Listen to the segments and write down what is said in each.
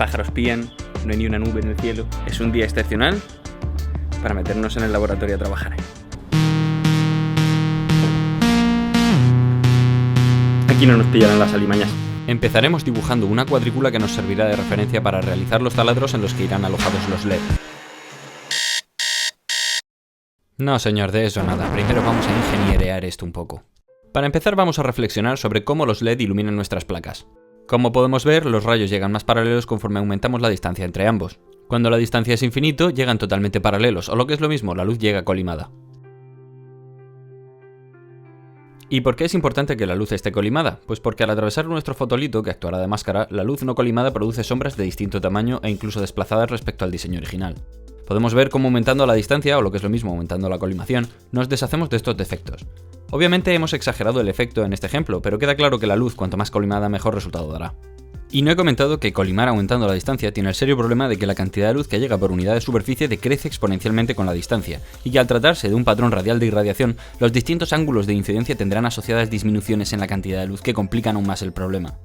pájaros pían, no hay ni una nube en el cielo. Es un día excepcional para meternos en el laboratorio a trabajar. Aquí no nos pillarán las alimañas. Empezaremos dibujando una cuadrícula que nos servirá de referencia para realizar los taladros en los que irán alojados los LED. No, señor, de eso nada. Primero vamos a ingenierear esto un poco. Para empezar vamos a reflexionar sobre cómo los LED iluminan nuestras placas. Como podemos ver, los rayos llegan más paralelos conforme aumentamos la distancia entre ambos. Cuando la distancia es infinito, llegan totalmente paralelos, o lo que es lo mismo, la luz llega colimada. ¿Y por qué es importante que la luz esté colimada? Pues porque al atravesar nuestro fotolito, que actuará de máscara, la luz no colimada produce sombras de distinto tamaño e incluso desplazadas respecto al diseño original. Podemos ver cómo aumentando la distancia, o lo que es lo mismo, aumentando la colimación, nos deshacemos de estos defectos. Obviamente hemos exagerado el efecto en este ejemplo, pero queda claro que la luz, cuanto más colimada, mejor resultado dará. Y no he comentado que colimar aumentando la distancia tiene el serio problema de que la cantidad de luz que llega por unidad de superficie decrece exponencialmente con la distancia, y que al tratarse de un patrón radial de irradiación, los distintos ángulos de incidencia tendrán asociadas disminuciones en la cantidad de luz que complican aún más el problema.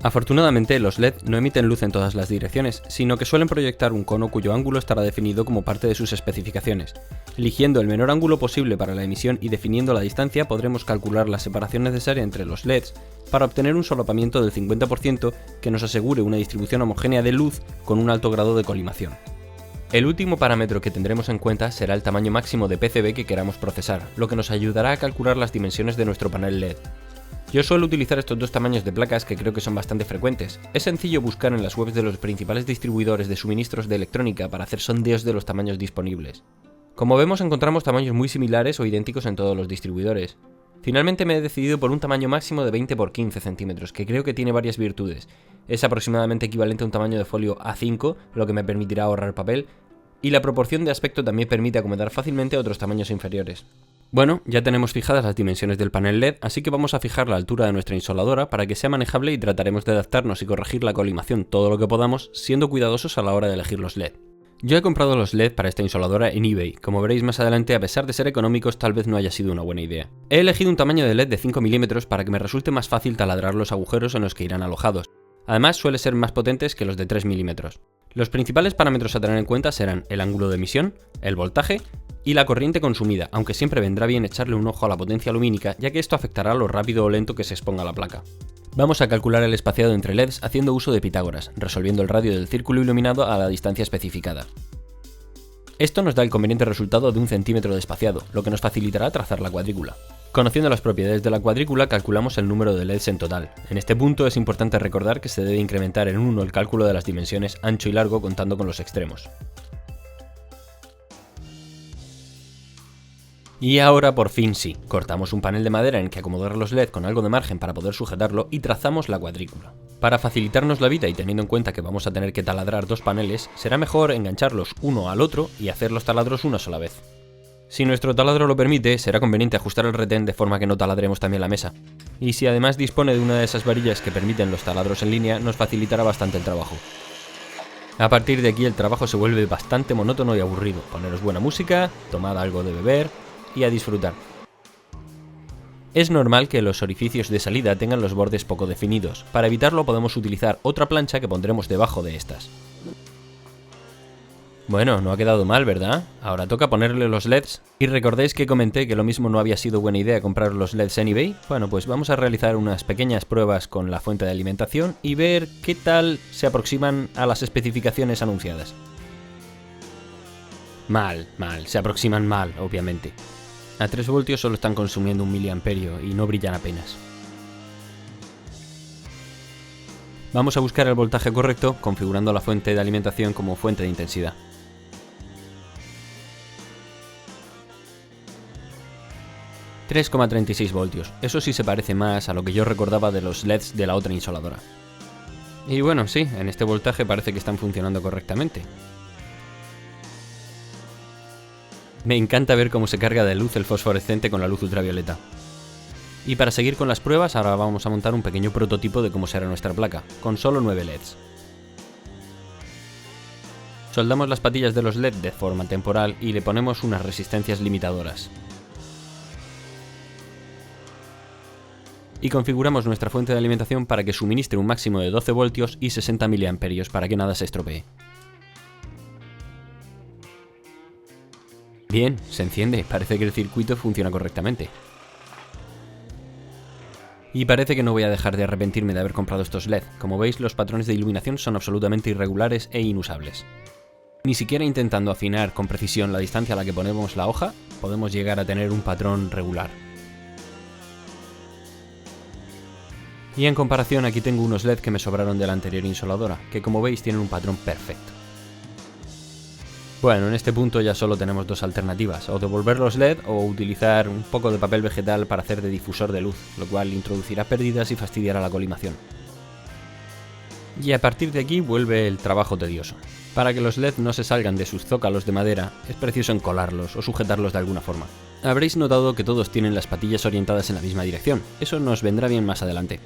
Afortunadamente, los LED no emiten luz en todas las direcciones, sino que suelen proyectar un cono cuyo ángulo estará definido como parte de sus especificaciones. Eligiendo el menor ángulo posible para la emisión y definiendo la distancia, podremos calcular la separación necesaria entre los LEDs para obtener un solapamiento del 50% que nos asegure una distribución homogénea de luz con un alto grado de colimación. El último parámetro que tendremos en cuenta será el tamaño máximo de PCB que queramos procesar, lo que nos ayudará a calcular las dimensiones de nuestro panel LED. Yo suelo utilizar estos dos tamaños de placas que creo que son bastante frecuentes. Es sencillo buscar en las webs de los principales distribuidores de suministros de electrónica para hacer sondeos de los tamaños disponibles. Como vemos, encontramos tamaños muy similares o idénticos en todos los distribuidores. Finalmente me he decidido por un tamaño máximo de 20 x 15 centímetros, que creo que tiene varias virtudes. Es aproximadamente equivalente a un tamaño de folio A5, lo que me permitirá ahorrar papel, y la proporción de aspecto también permite acomodar fácilmente a otros tamaños inferiores. Bueno, ya tenemos fijadas las dimensiones del panel LED, así que vamos a fijar la altura de nuestra insoladora para que sea manejable y trataremos de adaptarnos y corregir la colimación todo lo que podamos, siendo cuidadosos a la hora de elegir los LED. Yo he comprado los LED para esta insoladora en eBay. Como veréis más adelante, a pesar de ser económicos, tal vez no haya sido una buena idea. He elegido un tamaño de LED de 5 mm para que me resulte más fácil taladrar los agujeros en los que irán alojados. Además, suelen ser más potentes que los de 3 mm. Los principales parámetros a tener en cuenta serán el ángulo de emisión, el voltaje y la corriente consumida, aunque siempre vendrá bien echarle un ojo a la potencia lumínica, ya que esto afectará lo rápido o lento que se exponga la placa. Vamos a calcular el espaciado entre LEDs haciendo uso de Pitágoras, resolviendo el radio del círculo iluminado a la distancia especificada. Esto nos da el conveniente resultado de 1 centímetro de espaciado, lo que nos facilitará trazar la cuadrícula. Conociendo las propiedades de la cuadrícula, calculamos el número de LEDs en total. En este punto es importante recordar que se debe incrementar en 1 el cálculo de las dimensiones ancho y largo contando con los extremos. Y ahora por fin sí, cortamos un panel de madera en que acomodar los LED con algo de margen para poder sujetarlo y trazamos la cuadrícula. Para facilitarnos la vida y teniendo en cuenta que vamos a tener que taladrar dos paneles, será mejor engancharlos uno al otro y hacer los taladros una sola vez. Si nuestro taladro lo permite, será conveniente ajustar el retén de forma que no taladremos también la mesa. Y si además dispone de una de esas varillas que permiten los taladros en línea, nos facilitará bastante el trabajo. A partir de aquí el trabajo se vuelve bastante monótono y aburrido. Poneros buena música, tomad algo de beber y a disfrutar. Es normal que los orificios de salida tengan los bordes poco definidos. Para evitarlo podemos utilizar otra plancha que pondremos debajo de estas. Bueno, no ha quedado mal, ¿verdad? Ahora toca ponerle los LEDs. ¿Y recordáis que comenté que lo mismo no había sido buena idea comprar los LEDs en eBay? Bueno, pues vamos a realizar unas pequeñas pruebas con la fuente de alimentación y ver qué tal se aproximan a las especificaciones anunciadas. Mal, se aproximan mal, obviamente. A 3 voltios solo están consumiendo 1 miliamperio y no brillan apenas. Vamos a buscar el voltaje correcto, configurando la fuente de alimentación como fuente de intensidad. $3,36 voltios, eso sí se parece más a lo que yo recordaba de los LEDs de la otra insoladora. Y bueno, sí, en este voltaje parece que están funcionando correctamente. Me encanta ver cómo se carga de luz el fosforescente con la luz ultravioleta. Y para seguir con las pruebas, ahora vamos a montar un pequeño prototipo de cómo será nuestra placa, con solo 9 LEDs. Soldamos las patillas de los LED de forma temporal y le ponemos unas resistencias limitadoras. Y configuramos nuestra fuente de alimentación para que suministre un máximo de 12 voltios y 60 miliamperios para que nada se estropee. Bien, se enciende, parece que el circuito funciona correctamente. Y parece que no voy a dejar de arrepentirme de haber comprado estos LED. Como veis, los patrones de iluminación son absolutamente irregulares e inusables. Ni siquiera intentando afinar con precisión la distancia a la que ponemos la hoja, podemos llegar a tener un patrón regular. Y en comparación, aquí tengo unos LED que me sobraron de la anterior insoladora, que como veis tienen un patrón perfecto. Bueno, en este punto ya solo tenemos dos alternativas, o devolver los LED o utilizar un poco de papel vegetal para hacer de difusor de luz, lo cual introducirá pérdidas y fastidiará la colimación. Y a partir de aquí vuelve el trabajo tedioso. Para que los LED no se salgan de sus zócalos de madera, es preciso encolarlos o sujetarlos de alguna forma. Habréis notado que todos tienen las patillas orientadas en la misma dirección, eso nos vendrá bien más adelante.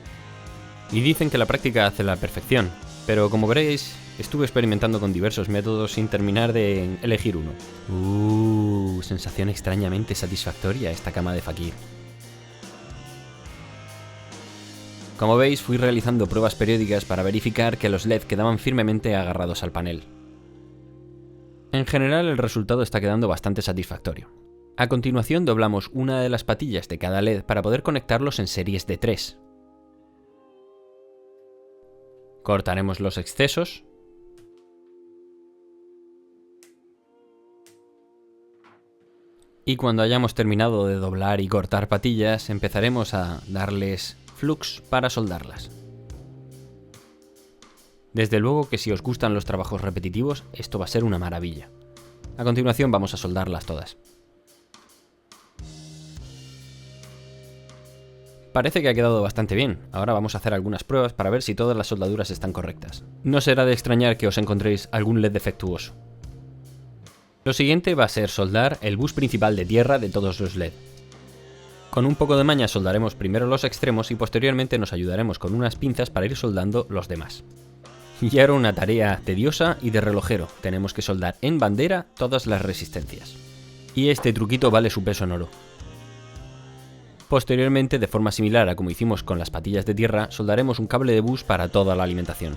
Y dicen que la práctica hace la perfección, pero como veréis, estuve experimentando con diversos métodos sin terminar de elegir uno. Sensación extrañamente satisfactoria esta cama de fakir. Como veis, fui realizando pruebas periódicas para verificar que los LED quedaban firmemente agarrados al panel. En general, el resultado está quedando bastante satisfactorio. A continuación, doblamos una de las patillas de cada LED para poder conectarlos en series de 3. Cortaremos los excesos. Y cuando hayamos terminado de doblar y cortar patillas, empezaremos a darles flux para soldarlas. Desde luego que si os gustan los trabajos repetitivos, esto va a ser una maravilla. A continuación vamos a soldarlas todas. Parece que ha quedado bastante bien, ahora vamos a hacer algunas pruebas para ver si todas las soldaduras están correctas. No será de extrañar que os encontréis algún LED defectuoso. Lo siguiente va a ser soldar el bus principal de tierra de todos los LED. Con un poco de maña soldaremos primero los extremos y posteriormente nos ayudaremos con unas pinzas para ir soldando los demás. Y ahora una tarea tediosa y de relojero, tenemos que soldar en bandera todas las resistencias. Y este truquito vale su peso en oro. Posteriormente, de forma similar a como hicimos con las patillas de tierra, soldaremos un cable de bus para toda la alimentación.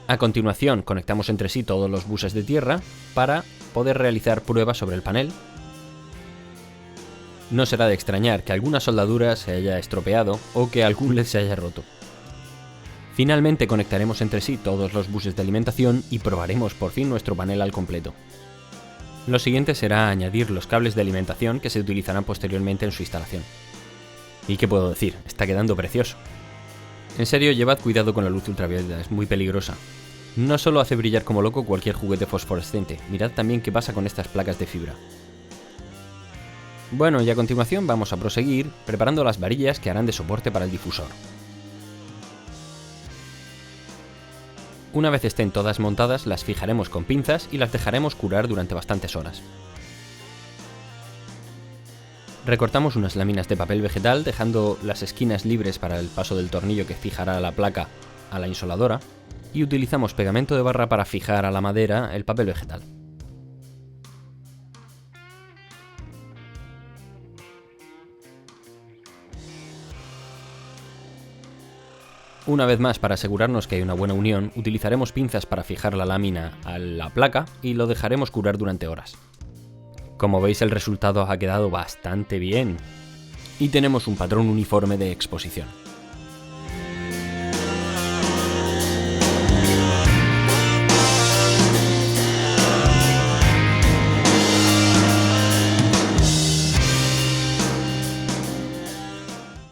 A continuación, conectamos entre sí todos los buses de tierra para poder realizar pruebas sobre el panel. No será de extrañar que alguna soldadura se haya estropeado o que algún LED se haya roto. Finalmente conectaremos entre sí todos los buses de alimentación y probaremos por fin nuestro panel al completo. Lo siguiente será añadir los cables de alimentación que se utilizarán posteriormente en su instalación. ¿Y qué puedo decir? Está quedando precioso. En serio, llevad cuidado con la luz ultravioleta, es muy peligrosa. No solo hace brillar como loco cualquier juguete fosforescente, mirad también qué pasa con estas placas de fibra. Bueno, y a continuación vamos a proseguir preparando las varillas que harán de soporte para el difusor. Una vez estén todas montadas, las fijaremos con pinzas y las dejaremos curar durante bastantes horas. Recortamos unas láminas de papel vegetal dejando las esquinas libres para el paso del tornillo que fijará la placa a la insoladora y utilizamos pegamento de barra para fijar a la madera el papel vegetal. Una vez más, para asegurarnos que hay una buena unión, utilizaremos pinzas para fijar la lámina a la placa y lo dejaremos curar durante horas. Como veis, el resultado ha quedado bastante bien. Y tenemos un patrón uniforme de exposición.